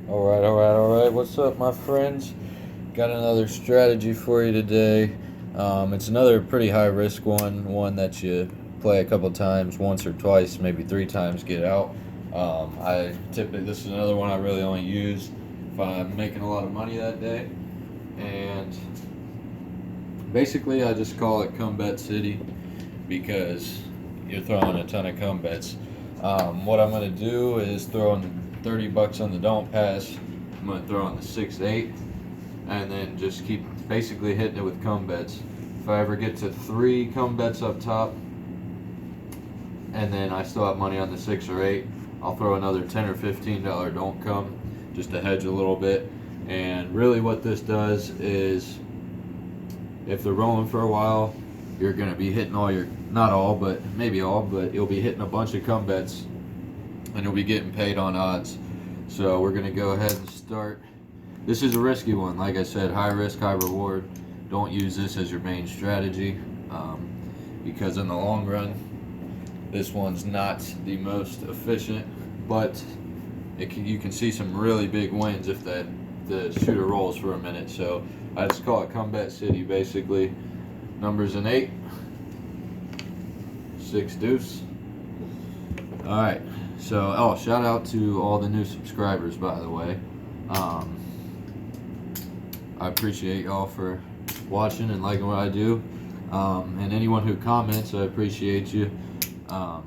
All right. What's up, my friends? Got another strategy for you today. It's another pretty high risk one that you play a couple times, once or twice, maybe three times, get out. This is another one I really only use if I'm making a lot of money that day. And basically, I just call it Come Bet City because you're throwing a ton of come bets. What I'm going to do is throw in $30 on the don't pass. I'm going to throw in the 6-8 and then just keep basically hitting it with come bets. If I ever get to 3 come bets up top and then I still have money on the 6 or 8, I'll throw another $10 or $15 don't come just to hedge a little bit. And really what this does is if they're rolling for a while, you're going to be hitting all your, not all, but maybe all, but you'll be hitting a bunch of come bets and you'll be getting paid on odds. So we're going to go ahead and start. This is a risky one. Like I said, high risk, high reward. Don't use this as your main strategy because in the long run, this one's not the most efficient, but you can see some really big wins if the shooter rolls for a minute. So I just call it Come Bet City basically. Numbers in 8, 6 deuce. All right. So, shout out to all the new subscribers, by the way. I appreciate y'all for watching and liking what I do. And anyone who comments, I appreciate you. I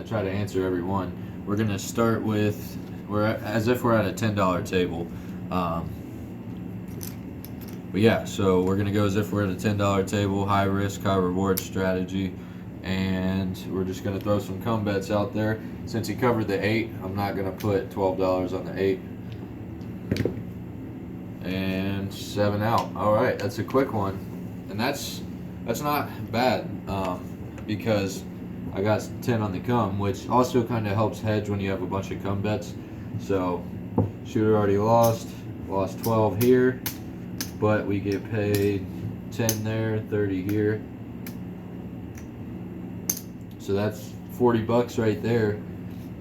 try to answer every one. We're gonna start with as if we're at a $10 table. But yeah, so we're gonna go as if we're at a $10 table, high risk, high reward strategy, and we're just gonna throw some come bets out there. Since he covered the 8, I'm not gonna put $12 on the 8. And 7 out. All right, that's a quick one, and that's not bad because I got 10 on the come, which also kind of helps hedge when you have a bunch of come bets. So shooter already lost 12 here. But we get paid 10 there, 30 here. So that's $40 right there.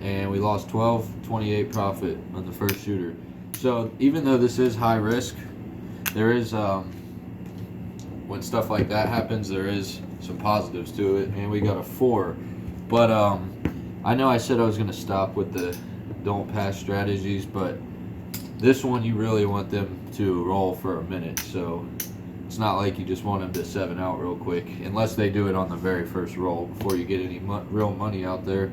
And we lost 12, 28 profit on the first shooter. So even though this is high risk, there is, when stuff like that happens, there is some positives to it. And we got a 4. But I know I said I was going to stop with the don't pass strategies, but this one you really want them to roll for a minute, so it's not like you just want them to 7 out real quick, unless they do it on the very first roll before you get any real money out there.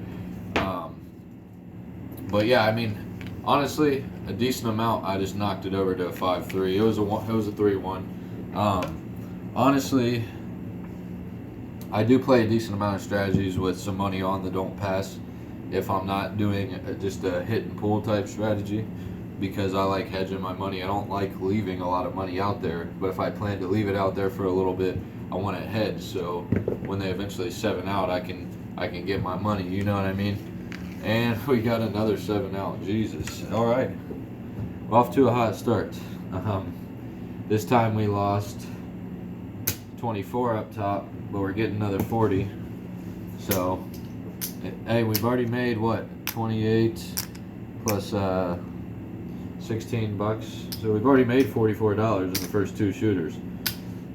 But yeah, I mean, honestly, a decent amount. I just knocked it over to a 5-3. It was a 3-1. Honestly, I do play a decent amount of strategies with some money on the don't pass if I'm not doing just a hit and pull type strategy, because I like hedging my money. I don't like leaving a lot of money out there, but if I plan to leave it out there for a little bit, I want to hedge, so when they eventually 7 out, I can get my money, you know what I mean? And we got another 7 out. Jesus. All right, we're off to a hot start. This time we lost 24 up top, but we're getting another 40. So hey, we've already made what, 28 plus $16, so we've already made $44 in the first 2 shooters.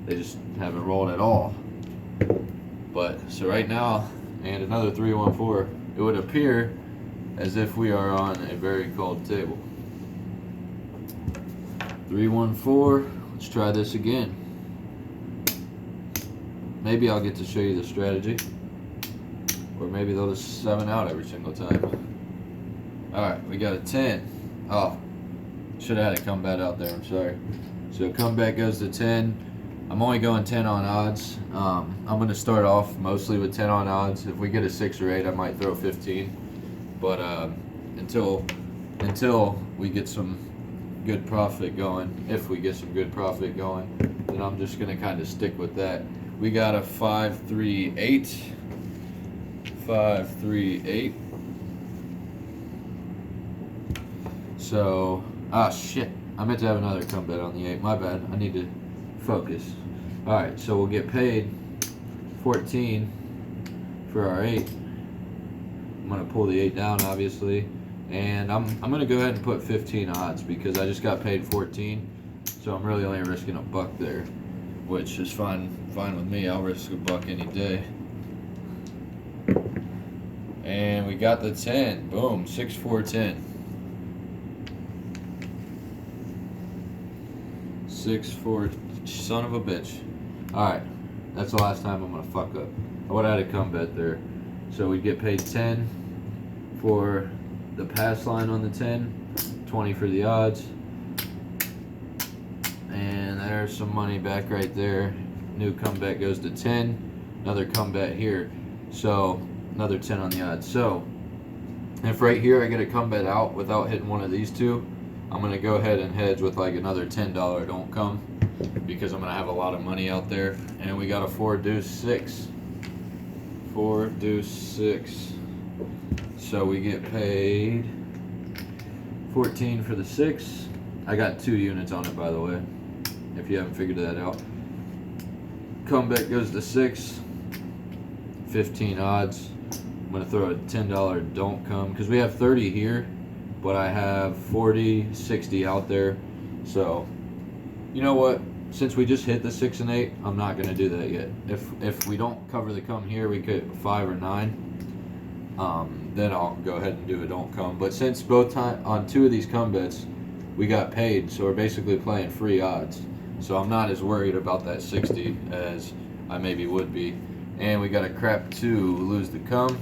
They just haven't rolled at all. But so right now, and another 3-1-4, it would appear as if we are on a very cold table. 3-1-4. Let's try this again. Maybe I'll get to show you the strategy, or maybe they'll just 7 out every single time. All right, we got a 10. Oh, should have had a comeback out there, I'm sorry. So comeback goes to 10. I'm only going 10 on odds. I'm going to start off mostly with 10 on odds. If we get a 6 or 8, I might throw 15. But until we get some good profit going, if we get some good profit going, then I'm just going to kind of stick with that. We got a 5-3-8. 5-3-8. So, shit. I meant to have another come bet on the 8. My bad. I need to focus. Alright, so we'll get paid 14 for our 8. I'm going to pull the 8 down, obviously. And I'm gonna go ahead and put 15 odds because I just got paid 14, so I'm really only risking a buck there, which is fine with me. I'll risk a buck any day. And we got the 10. Boom, 6 4 10. 6 4, son of a bitch. Alright, that's the last time I'm gonna fuck up. I would have had a come bet there. So we'd get paid 10 for the pass line on the 10, 20 for the odds. And there's some money back right there. New come bet goes to 10. Another come bet here. So another 10 on the odds. So if right here I get a come bet out without hitting one of these two, I'm going to go ahead and hedge with like another $10 don't come, because I'm going to have a lot of money out there. And we got a 4 deuce 6. 4 deuce 6. So we get paid 14 for the 6. I got 2 units on it, by the way, if you haven't figured that out. Comeback goes to 6. 15 odds. I'm going to throw a $10 don't come because we have 30 here, but I have 40, 60 out there. So, you know what? Since we just hit the 6 and 8, I'm not going to do that yet. If we don't cover the come here, we get 5 or 9. Then I'll go ahead and do a don't come. But since both time on 2 of these come bets, we got paid, so we're basically playing free odds. So I'm not as worried about that 60 as I maybe would be. And we got a crap 2, lose the come.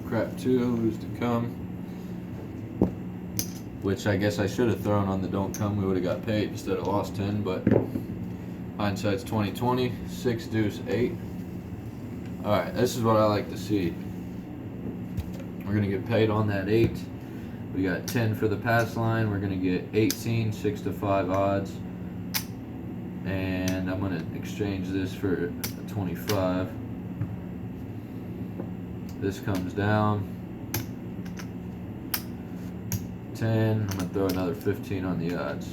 Crap 2, lose the come. Which I guess I should have thrown on the don't come. We would have got paid instead of lost 10, but hindsight's 20/20. 6 deuce 8. Alright, this is what I like to see. We're going to get paid on that 8. We got 10 for the pass line. We're going to get 18, 6 to 5 odds. And I'm going to exchange this for a 25. This comes down. 10. I'm going to throw another 15 on the odds.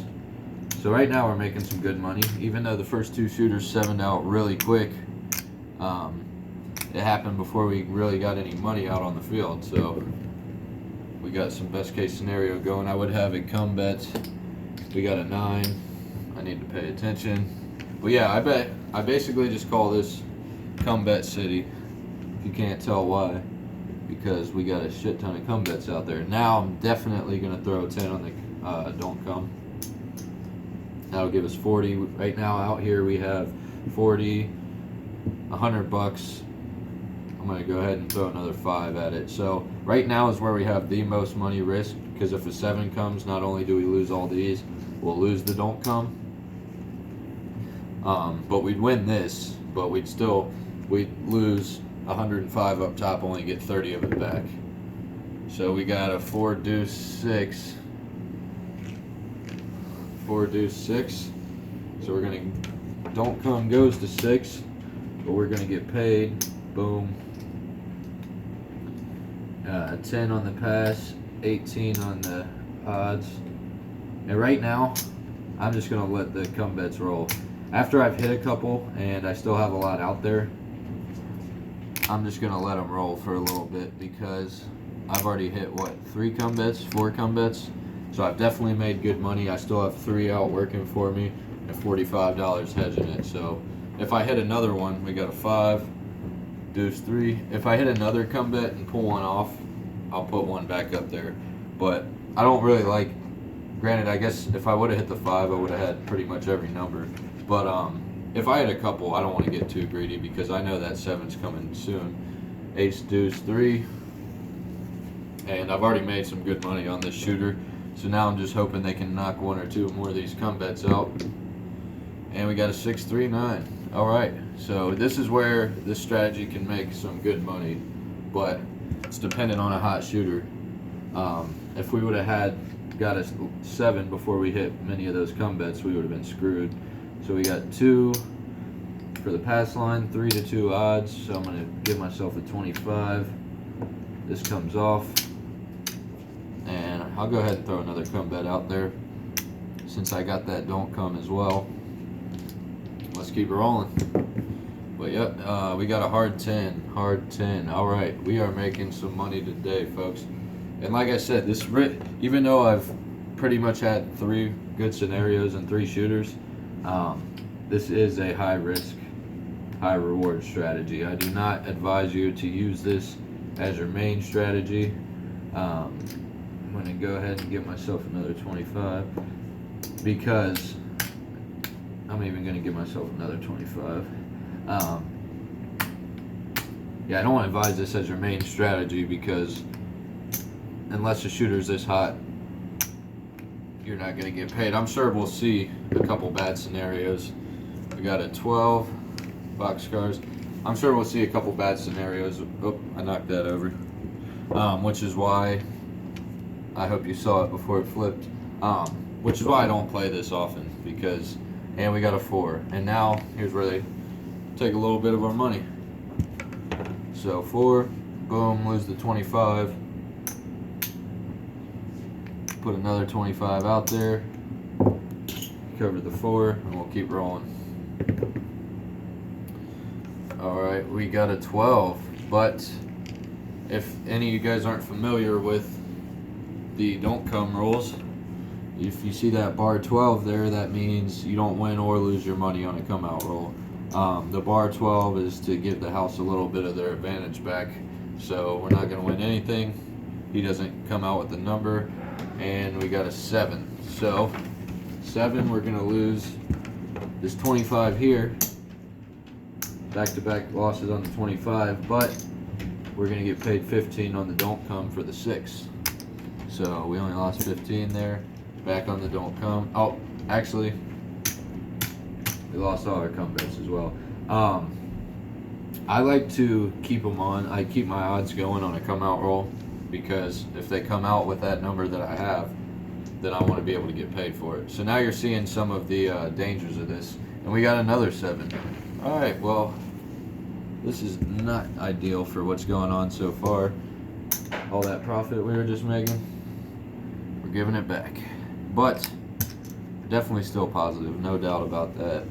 So right now we're making some good money. Even though the first 2 shooters 7'd out really quick. It happened before we really got any money out on the field, so we got some best case scenario going. I would have a come bet. We got a 9. I need to pay attention. But yeah, I basically just call this come bet city. If you can't tell why, because we got a shit ton of come bets out there. Now I'm definitely gonna throw a 10 on the don't come. That'll give us 40. Right now out here we have 40, $100. I'm going to go ahead and throw another 5 at it. So right now is where we have the most money risk, because if a 7 comes, not only do we lose all these, we'll lose the don't come. But we'd win this, but we'd lose 105 up top, only get 30 of it back. So we got a 4 deuce 6. 4 deuce 6. So we're going to, don't come goes to 6, but we're going to get paid. Boom. 10 on the pass, 18 on the odds. And right now, I'm just going to let the come bets roll. After I've hit a couple and I still have a lot out there, I'm just going to let them roll for a little bit, because I've already hit, what, 3 come bets, 4 come bets? So I've definitely made good money. I still have 3 out working for me and $45 hedging it. So if I hit another one, we got a 5. Deuce 3. If I hit another come bet and pull one off, I'll put one back up there. But I don't really like, granted, I guess if I would have hit the 5, I would have had pretty much every number. But if I hit a couple, I don't want to get too greedy, because I know that 7's coming soon. Ace deuce 3. And I've already made some good money on this shooter. So now I'm just hoping they can knock 1 or 2 more of these come bets out. And we got a 6 3 9. Alright, so this is where this strategy can make some good money, but it's dependent on a hot shooter. If we would have got a 7 before we hit many of those come bets, we would have been screwed. So we got 2 for the pass line, 3 to 2 odds, so I'm going to give myself a 25. This comes off, and I'll go ahead and throw another come bet out there since I got that don't come as well. Let's keep it rolling. But yep, we got a hard 10. Hard 10. Alright, we are making some money today, folks. And like I said, even though I've pretty much had 3 good scenarios and 3 shooters, this is a high risk, high reward strategy. I do not advise you to use this as your main strategy. I'm going to go ahead and get myself another 25 because I'm even going to give myself another 25. Yeah, I don't want to advise this as your main strategy because unless the shooter's this hot, you're not going to get paid. I'm sure we'll see a couple bad scenarios. We got a 12 boxcars. I'm sure we'll see a couple bad scenarios. Oh, I knocked that over. Which is why I hope you saw it before it flipped. Which is why I don't play this often because, and we got a 4. And now here's where they take a little bit of our money. So 4, boom, lose the 25. Put another 25 out there. Cover the 4, and we'll keep rolling. Alright, we got a 12. But if any of you guys aren't familiar with the don't come rules, if you see that bar 12 there, that means you don't win or lose your money on a come out roll. The bar 12 is to give the house a little bit of their advantage back. So we're not going to win anything. He doesn't come out with the number. And we got a 7. So 7, we're going to lose this 25 here. Back-to-back losses on the 25. But we're going to get paid 15 on the don't come for the 6. So we only lost 15 there. Back on the don't come. Oh, actually, we lost all our come bets as well. I like to keep them on. I keep my odds going on a come out roll because if they come out with that number that I have, then I want to be able to get paid for it. So now you're seeing some of the dangers of this. And we got another 7. All right, well, this is not ideal for what's going on so far. All that profit we were just making, we're giving it back. But definitely still positive, no doubt about that.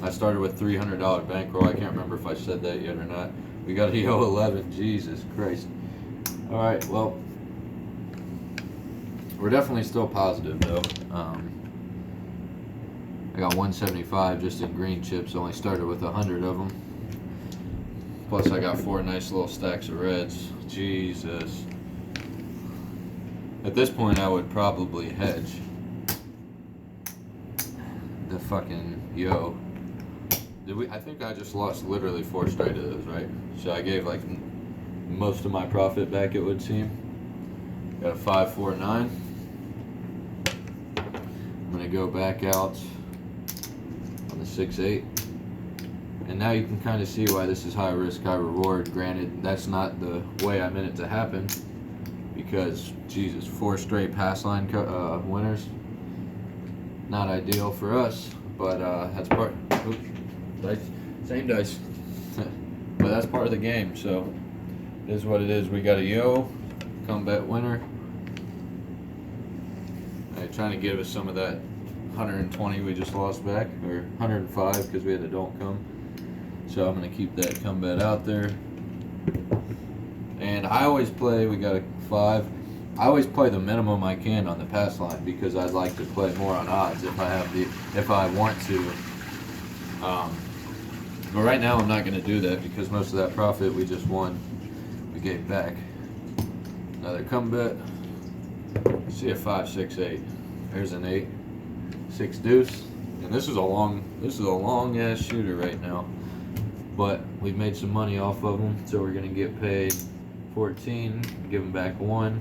I started with $300 bankroll. I can't remember if I said that yet or not. We got a EO 11. Jesus Christ. All right, well, we're definitely still positive though. I got 175 just in green chips. Only started with 100 of them. Plus, I got 4 nice little stacks of reds. Jesus. At this point, I would probably hedge the fucking yo. I think I just lost literally 4 straight of those, right? So I gave like most of my profit back, it would seem. Got a 5, 4, 9. I'm gonna go back out on the 6, 8. And now you can kind of see why this is high risk, high reward. Granted, that's not the way I meant it to happen because, Jesus, 4 straight pass line winners. Not ideal for us, but that's part. Oops, dice, same dice, but that's part of the game. So it is what it is. We got a yo, come bet winner. Trying to give us some of that 120 we just lost back, or 105 because we had a don't come. So I'm going to keep that come bet out there. And I always play, we got a 5. I always play the minimum I can on the pass line because I'd like to play more on odds if I want to. But right now I'm not going to do that because most of that profit we just won, we gave back. Another come bet. See a 5, 6, 8. There's an 8. 6 deuce. And this is a long ass shooter right now. But we've made some money off of them, so we're gonna get paid 14. Give them back 1.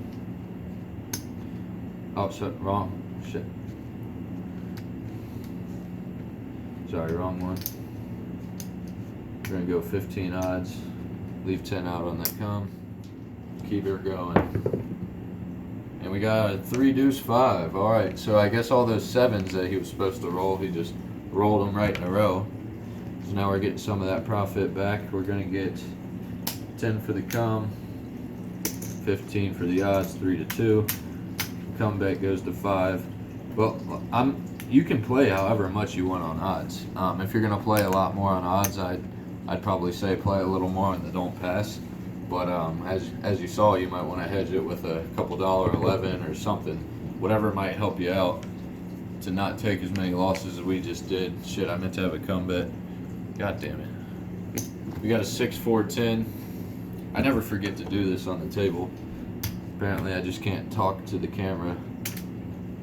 Oh, so, wrong. Shit. Sorry, wrong one. We're gonna go 15 odds. Leave 10 out on that come. Keep it going. And we got a 3 deuce 5. All right, so I guess all those 7s that he was supposed to roll, he just rolled them right in a row. So now we're getting some of that profit back. We're gonna get 10 for the come, 15 for the odds, 3 to 2. Come bet goes to 5. Well, you can play however much you want on odds. If you're gonna play a lot more on odds, I'd probably say play a little more on the don't pass. But as you saw, you might want to hedge it with a couple $1.11 or something, whatever might help you out to not take as many losses as we just did. Shit, I meant to have a come bet. God damn it. We got a 6-4-10. I never forget to do this on the table. Apparently, I just can't talk to the camera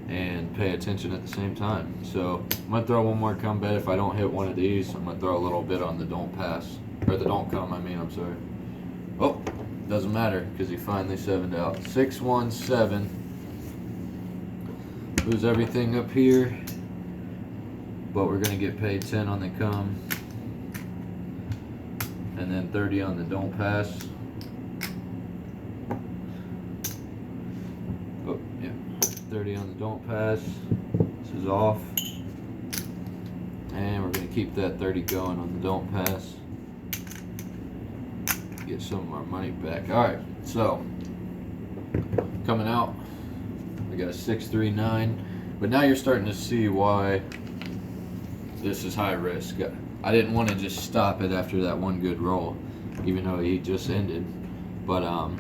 and pay attention at the same time. So I'm gonna throw one more come bet. If I don't hit one of these, I'm gonna throw a little bit on the don't pass, or the don't come. I'm sorry. Oh, doesn't matter because he finally 7'd out. 6-1-7. Lose everything up here, but we're gonna get paid 10 on the come, and then 30 on the don't pass. Oh yeah, 30 on the don't pass. This is off, and we're gonna keep that 30 going on the don't pass. Get some of our money back. All right, so coming out, we got a 6-3-9, but now you're starting to see why this is high risk. I didn't want to just stop it after that one good roll, even though he just ended, but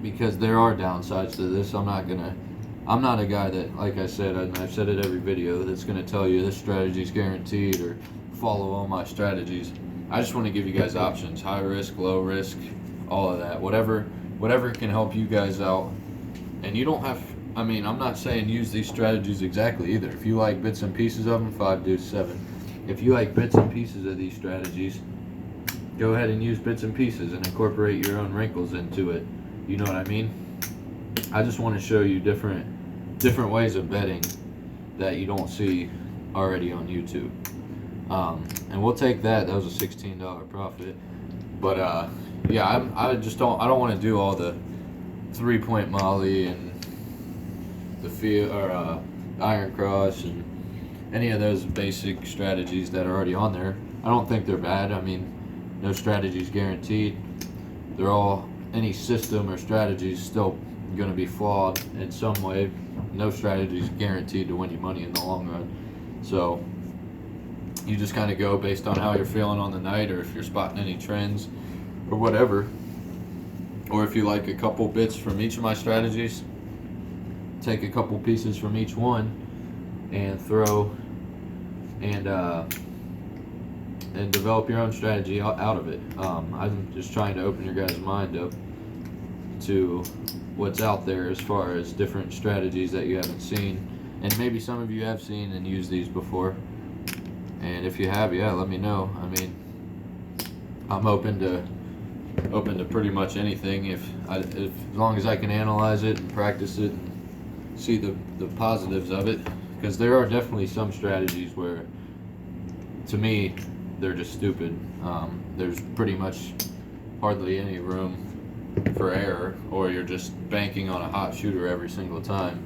because there are downsides to this. I'm not a guy that, like I said, and I've said it every video, that's going to tell you this strategy is guaranteed or follow all my strategies. I just want to give you guys options: high risk, low risk, all of that. Whatever can help you guys out. And you don't have, I'm not saying use these strategies exactly either. If you like bits and pieces of them, 5 deuce 7. If you like bits and pieces of these strategies, go ahead and use bits and pieces and incorporate your own wrinkles into it. You know what I mean? I just want to show you different ways of betting that you don't see already on YouTube. And we'll take that. That was a $16 profit. But yeah, I don't want to do all the 3-point molly and the field or iron cross and any of those basic strategies that are already on there. I don't think they're bad. No strategy is guaranteed. Any system or strategy is still going to be flawed in some way. No strategy is guaranteed to win you money in the long run. So you just kind of go based on how you're feeling on the night, or if you're spotting any trends or whatever. Or if you like a couple bits from each of my strategies, take a couple pieces from each one and throw and develop your own strategy out of it. I'm just trying to open your guys' mind up to what's out there as far as different strategies that you haven't seen, and maybe some of you have seen and used these before. And if you have, yeah, let me know. I'm open to pretty much anything as long as I can analyze it and practice it and see the positives of it, because there are definitely some strategies where, to me, they're just stupid. There's pretty much hardly any room for error, or you're just banking on a hot shooter every single time.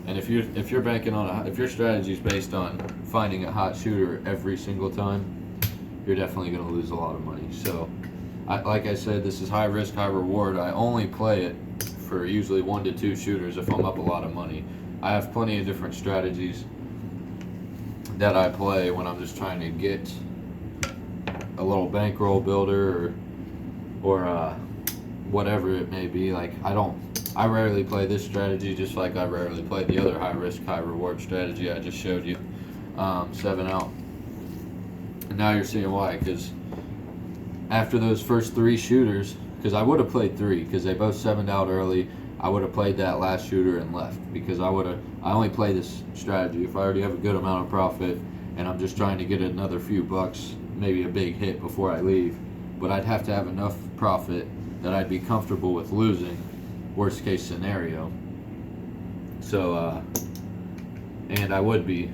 And if you're banking on if your strategy is based on finding a hot shooter every single time, you're definitely going to lose a lot of money. So, like I said, this is high risk, high reward. I only play it for usually 1 to 2 shooters if I'm up a lot of money. I have plenty of different strategies that I play when I'm just trying to get a little bankroll builder or whatever it may be. Like I rarely play this strategy, just like I rarely play the other high risk, high reward strategy I just showed you. 7 out. And now you're seeing why, because after those first 3 shooters, because I would have played 3, because they both 7'd out early, I would have played that last shooter and left, because I only play this strategy if I already have a good amount of profit and I'm just trying to get another few bucks, maybe a big hit before I leave. But I'd have to have enough profit that I'd be comfortable with losing, worst case scenario. So, and I would be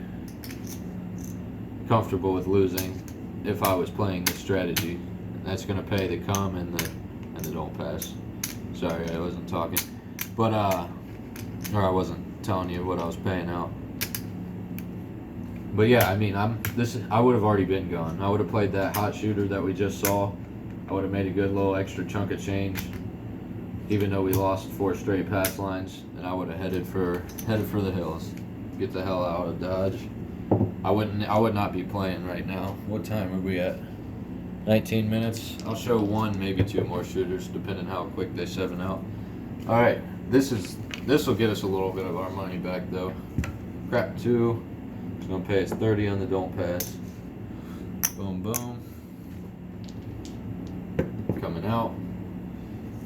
comfortable with losing if I was playing this strategy. That's going to pay the come and the don't pass. Sorry, I wasn't talking, but or I wasn't telling you what I was paying out. But yeah, I would have already been gone. I would have played that hot shooter that we just saw. I would have made a good little extra chunk of change, even though we lost 4 straight pass lines, and I would have headed for the hills. Get the hell out of Dodge. I would not be playing right now. What time are we at? 19 minutes. I'll show one, maybe two more shooters, depending how quick they 7 out. All right, this will get us a little bit of our money back though. Crap 2. It's gonna pay us 30 on the don't pass. Boom, boom. Coming out.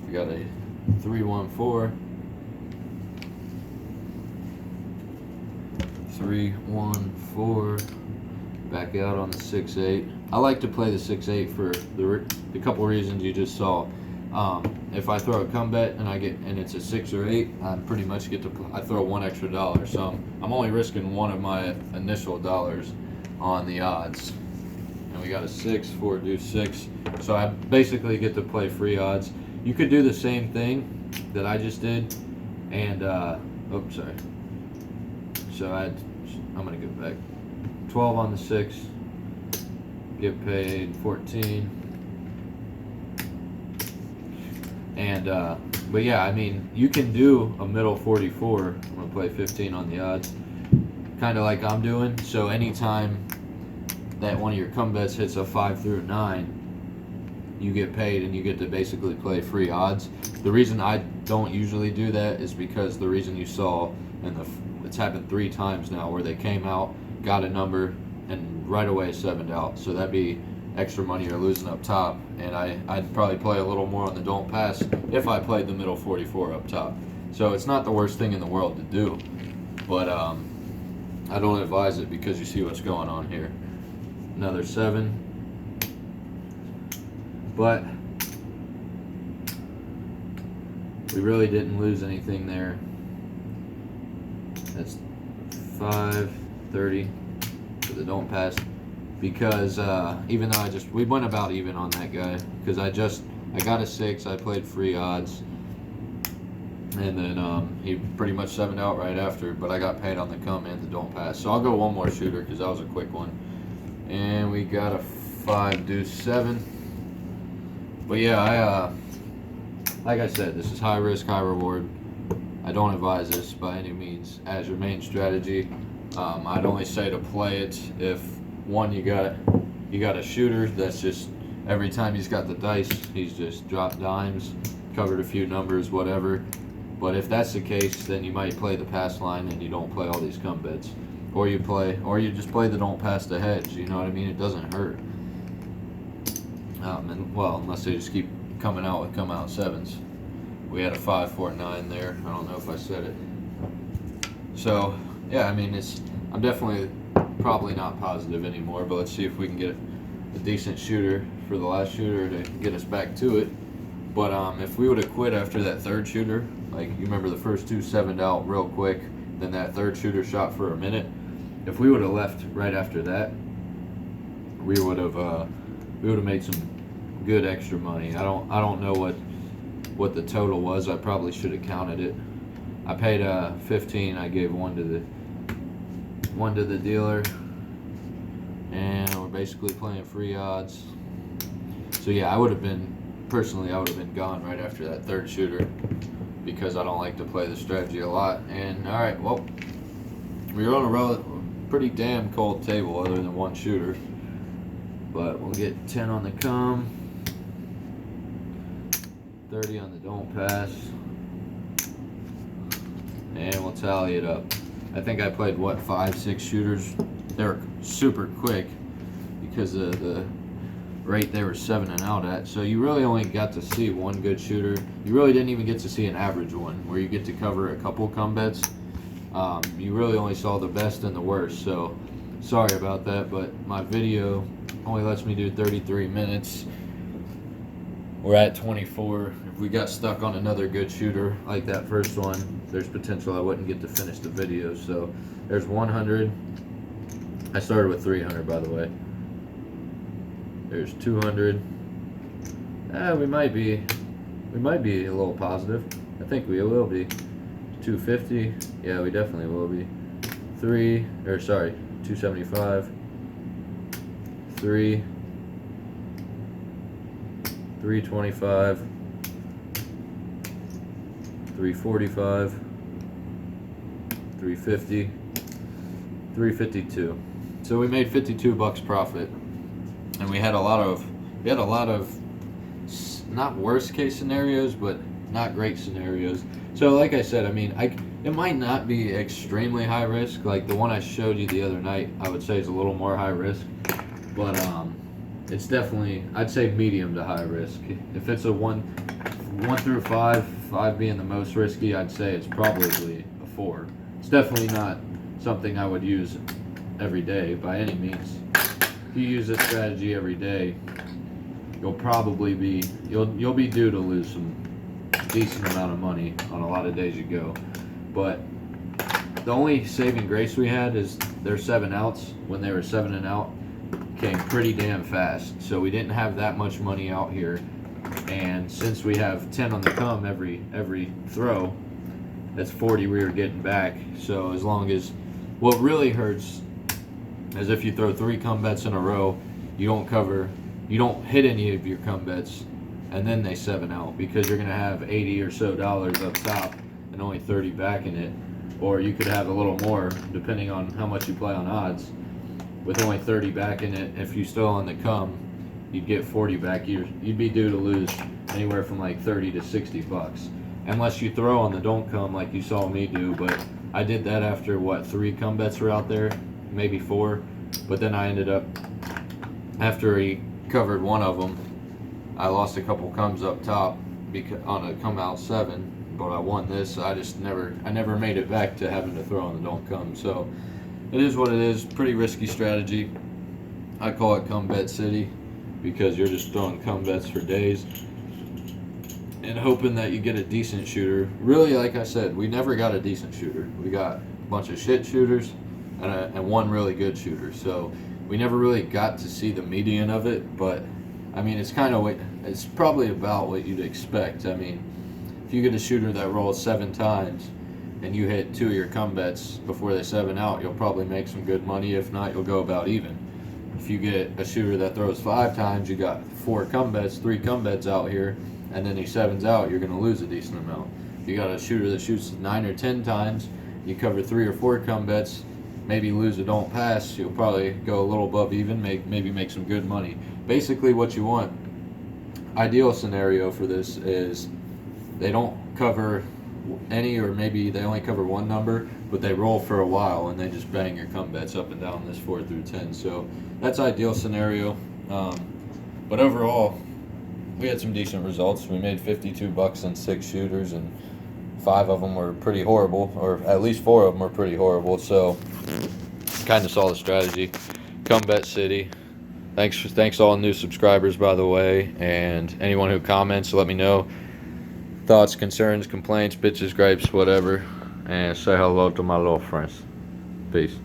We got a 3-1-4. 3-1-4. Back out on the 6-8. I like to play the 6-8 for the couple reasons you just saw. If I throw a come bet and it's a 6 or 8, I pretty much get to I throw $1 extra. So I'm only risking one of my initial dollars on the odds. And we got a 6, 4 deuce 6. So I basically get to play free odds. You could do the same thing that I just did, and oops, sorry. So I'm gonna go back. 12 on the 6. Get paid 14. And but yeah, I mean, you can do a middle 44. I'm gonna play 15 on the odds, kind of like I'm doing. So anytime that one of your come bets hits a 5 through 9, you get paid and you get to basically play free odds. The reason I don't usually do that is because the reason you saw, and it's happened 3 times now where they came out, got a number, and right away 7'd out. So that'd be extra money you're losing up top, and I'd probably play a little more on the don't pass if I played the middle 44 up top. So it's not the worst thing in the world to do, but I don't advise it because you see what's going on here. Another 7, but we really didn't lose anything there. That's 5.30 for the don't pass, because even though we went about even on that guy, because I got a 6, I played free odds, and then he pretty much 7'd out right after, but I got paid on the come and the don't pass. So I'll go one more shooter because that was a quick one, and we got a 5 deuce 7. But yeah, like I said, this is high risk, high reward. I don't advise this by any means as your main strategy. I'd only say to play it if, one, you got a shooter that's just every time he's got the dice, he's just dropped dimes, covered a few numbers, whatever. But if that's the case, then you might play the pass line and you don't play all these come bets, or you just play the don't pass the hedge. You know what I mean? It doesn't hurt. And well, unless they just keep coming out with come out 7s. We had a 5, 4, 9 there. I don't know if I said it. So yeah, I mean, I'm definitely probably not positive anymore, but let's see if we can get a decent shooter for the last shooter to get us back to it. But if we would have quit after that third shooter, like you remember the first 2 7'd out real quick, then that third shooter shot for a minute. If we would have left right after that, we would have made some good extra money. I don't know what the total was. I probably should have counted it. I paid 15. I gave one to the dealer, and we're basically playing free odds. So yeah, I would have been gone right after that third shooter, because I don't like to play the strategy a lot. And all right, well, we were on a pretty damn cold table other than one shooter, but we'll get 10 on the come, 30 on the don't pass, and we'll tally it up. I think I played 5, 6 shooters. They were super quick because of the rate they were 7'ing out at. So you really only got to see one good shooter. You really didn't even get to see an average one where you get to cover a couple come bets. You really only saw the best and the worst. So sorry about that, but my video only lets me do 33 minutes. We're at 24. If we got stuck on another good shooter like that first one, there's potential I wouldn't get to finish the video. So there's 100. I started with 300, by the way. There's 200. We might be a little positive. I think we will be. 250. Yeah, we definitely will be. 275. 325, 345, 350, 352. So we made $52 profit, and we had a lot of we had a lot of not worst case scenarios, but not great scenarios. So like I said, I mean, it might not be extremely high risk. Like the one I showed you the other night, I would say is a little more high risk, but it's definitely, I'd say medium to high risk. If it's a one through five, five being the most risky, I'd say it's probably a four. It's definitely not something I would use every day by any means. If you use this strategy every day, you'll probably be you'll be due to lose some decent amount of money on a lot of days you go. But the only saving grace we had is their 7 outs, when they were 7 and out, came pretty damn fast. So we didn't have that much money out here, and since we have 10 on the come every throw, that's 40 we are getting back. So as long as, what really hurts is if you throw 3 come bets in a row, you don't hit any of your come bets, and then they 7 out, because you're gonna have $80 or so up top and only 30 back in it. Or you could have a little more depending on how much you play on odds. With only 30 back in it, if you still on the come, you'd get 40 back. You'd be due to lose anywhere from like 30 to 60 bucks, unless you throw on the don't come like you saw me do. But I did that after 3 come bets were out there, maybe 4. But then I ended up, after he covered one of them, I lost a couple comes up top because on a come out 7. But I won this. I never made it back to having to throw on the don't come. So it is what it is. Pretty risky strategy. I call it come bet city, because you're just throwing come bets for days and hoping that you get a decent shooter. Really, like I said, we never got a decent shooter. We got a bunch of shit shooters and one really good shooter. So we never really got to see the median of it. But I mean, it's probably about what you'd expect. I mean, if you get a shooter that rolls 7 times and you hit 2 of your come bets before they 7 out, you'll probably make some good money. If not, you'll go about even. If you get a shooter that throws 5 times, you got 4 come bets, 3 come bets out here, and then he 7s out, you're going to lose a decent amount. If you got a shooter that shoots 9 or 10 times, you cover 3 or 4 come bets, maybe lose a don't pass, you'll probably go a little above even, maybe make some good money. Basically what you want, ideal scenario for this is they don't cover any, or maybe they only cover one number, but they roll for a while and they just bang your come bets up and down this 4 through 10. So that's ideal scenario. But overall, we had some decent results. We made 52 bucks on 6 shooters, and 5 of them were pretty horrible, or at least 4 of them were pretty horrible. So kind of saw the strategy. Come bet city. Thanks all new subscribers, by the way, and anyone who comments, let me know thoughts, concerns, complaints, bitches, gripes, whatever, and say hello to my little friends. Peace.